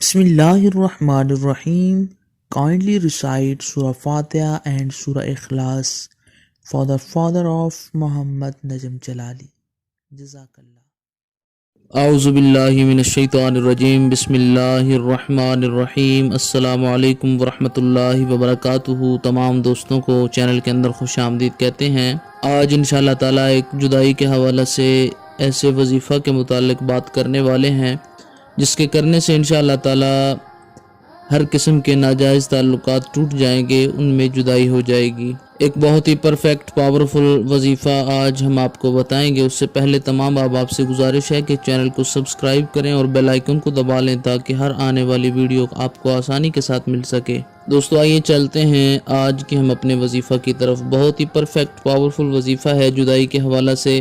Bismillahirrahmanirrahim. Kindly recite Surah Fatiha and Surah Ikhlas for the father of Muhammad Najm Jalali. Jazakallah. اعوذ باللہ من الشیطان الرجیم بسم اللہ الرحمن الرحیم السلام علیکم ورحمۃ اللہ وبرکاتہ۔ تمام دوستوں کو چینل کے اندر خوش آمدید کہتے ہیں۔ آج انشاءاللہ تعالیٰ ایک جدائی کے حوالے سے ایسے وظیفہ کے متعلق بات کرنے والے ہیں جس کے کرنے سے انشاءاللہ تعالیٰ ہر قسم کے ناجائز تعلقات ٹوٹ جائیں گے، ان میں جدائی ہو جائے گی۔ ایک بہت ہی پرفیکٹ پاورفل وظیفہ آج ہم آپ کو بتائیں گے۔ اس سے پہلے تمام آپ سے گزارش ہے کہ چینل کو سبسکرائب کریں اور بیل آئیکن کو دبا لیں تاکہ ہر آنے والی ویڈیو آپ کو آسانی کے ساتھ مل سکے۔ دوستو آئیے چلتے ہیں آج کے ہم اپنے وظیفہ کی طرف۔ بہت ہی پرفیکٹ پاورفل وظیفہ ہے جدائی کے حوالے سے،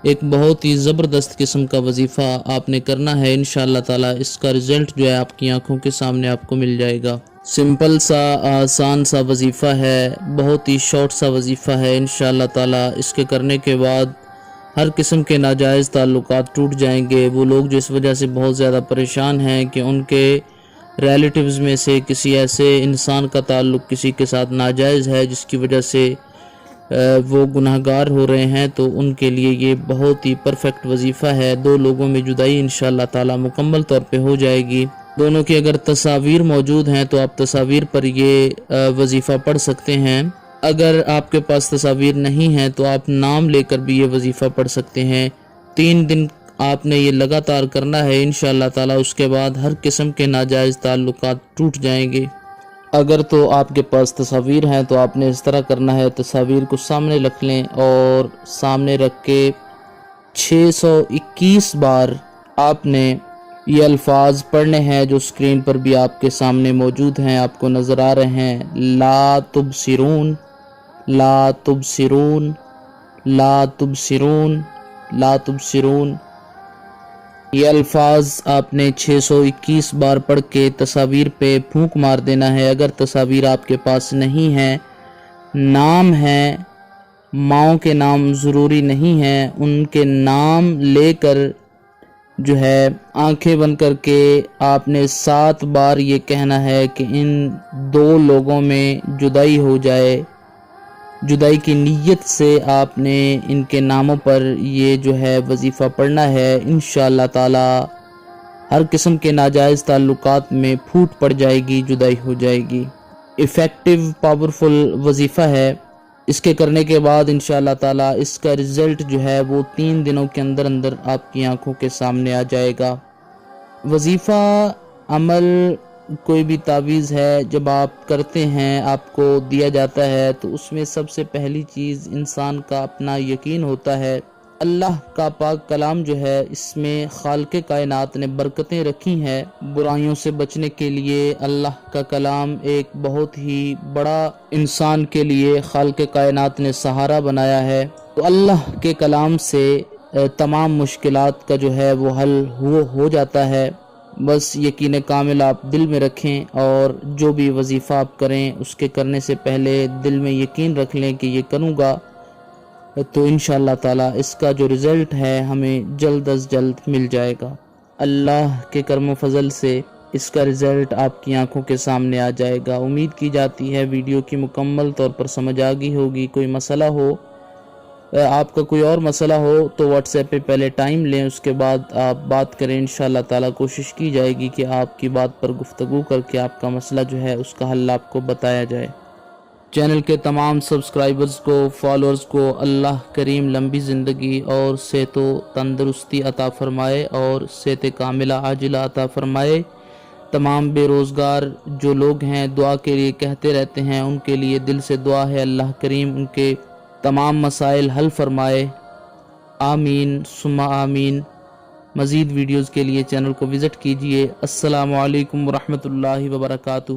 ایک بہت ہی زبردست قسم کا وظیفہ آپ نے کرنا ہے۔ انشاءاللہ تعالیٰ اس کا رزلٹ جو ہے آپ کی آنکھوں کے سامنے آپ کو مل جائے گا۔ سمپل سا آسان سا وظیفہ ہے، بہت ہی شارٹ سا وظیفہ ہے۔ انشاءاللہ تعالیٰ اس کے کرنے کے بعد ہر قسم کے ناجائز تعلقات ٹوٹ جائیں گے۔ وہ لوگ جو اس وجہ سے بہت زیادہ پریشان ہیں کہ ان کے ریلیٹیوز میں سے کسی ایسے انسان کا تعلق کسی کے ساتھ ناجائز ہے جس کی وجہ سے وہ گناہگار ہو رہے ہیں، تو ان کے لیے یہ بہت ہی پرفیکٹ وظیفہ ہے۔ دو لوگوں میں جدائی انشاءاللہ تعالیٰ مکمل طور پہ ہو جائے گی۔ دونوں کی اگر تصاویر موجود ہیں تو آپ تصاویر پر یہ وظیفہ پڑھ سکتے ہیں۔ اگر آپ کے پاس تصاویر نہیں ہیں تو آپ نام لے کر بھی یہ وظیفہ پڑھ سکتے ہیں۔ 3 دن آپ نے یہ لگاتار کرنا ہے انشاءاللہ تعالیٰ، اس کے بعد ہر قسم کے ناجائز تعلقات ٹوٹ جائیں گے۔ اگر تو آپ کے پاس تصاویر ہیں تو آپ نے اس طرح کرنا ہے، تصاویر کو سامنے رکھ لیں اور سامنے رکھ کے 621 بار آپ نے یہ الفاظ پڑھنے ہیں جو سکرین پر بھی آپ کے سامنے موجود ہیں، آپ کو نظر آ رہے ہیں۔ لا تبصرون، لا تبصرون، لا تبصرون، لا تبصرون۔ یہ الفاظ آپ نے 621 بار پڑھ کے تصاویر پہ پھونک مار دینا ہے۔ اگر تصاویر آپ کے پاس نہیں ہیں، نام ہیں، ماؤں کے نام ضروری نہیں ہیں، ان کے نام لے کر جو ہے آنکھیں بند کر کے آپ نے 7 بار یہ کہنا ہے کہ ان 2 لوگوں میں جدائی ہو جائے۔ جدائی کی نیت سے آپ نے ان کے ناموں پر یہ جو ہے وظیفہ پڑھنا ہے۔ انشاءاللہ تعالی ہر قسم کے ناجائز تعلقات میں پھوٹ پڑ جائے گی، جدائی ہو جائے گی۔ ایفیکٹیو پاورفل وظیفہ ہے۔ اس کے کرنے کے بعد انشاءاللہ تعالی اس کا رزلٹ جو ہے وہ 3 دنوں کے اندر اندر آپ کی آنکھوں کے سامنے آ جائے گا۔ وظیفہ عمل کوئی بھی تعویذ ہے، جب آپ کرتے ہیں آپ کو دیا جاتا ہے تو اس میں سب سے پہلی چیز انسان کا اپنا یقین ہوتا ہے۔ اللہ کا پاک کلام جو ہے اس میں خالق کائنات نے برکتیں رکھی ہیں۔ برائیوں سے بچنے کے لیے اللہ کا کلام ایک بہت ہی بڑا انسان کے لیے خالق کائنات نے سہارا بنایا ہے۔ تو اللہ کے کلام سے تمام مشکلات کا جو ہے وہ حل ہو جاتا ہے۔ بس یقین کامل آپ دل میں رکھیں اور جو بھی وظیفہ آپ کریں اس کے کرنے سے پہلے دل میں یقین رکھ لیں کہ یہ کروں گا تو انشاءاللہ تعالیٰ اس کا جو رزلٹ ہے ہمیں جلد از جلد مل جائے گا۔ اللہ کے کرم و فضل سے اس کا رزلٹ آپ کی آنکھوں کے سامنے آ جائے گا۔ امید کی جاتی ہے ویڈیو کی مکمل طور پر سمجھ آ گئی ہوگی۔ کوئی مسئلہ ہو، آپ کا کوئی اور مسئلہ ہو تو واٹس ایپ پہ پہلے ٹائم لیں، اس کے بعد آپ بات کریں۔ انشاءاللہ تعالیٰ کوشش کی جائے گی کہ آپ کی بات پر گفتگو کر کے آپ کا مسئلہ جو ہے اس کا حل آپ کو بتایا جائے۔ چینل کے تمام سبسکرائبرز کو، فالورز کو اللہ کریم لمبی زندگی اور صحت و تندرستی عطا فرمائے اور صحت کاملہ عاجلہ عطا فرمائے۔ تمام بے روزگار جو لوگ ہیں دعا کے لیے کہتے رہتے ہیں، ان کے لیے دل سے دعا ہے اللہ کریم ان کے تمام مسائل حل فرمائے۔ آمین ثم آمین۔ مزید ویڈیوز کے لیے چینل کو وزٹ کیجیے۔ السلام علیکم ورحمۃ اللہ وبرکاتہ۔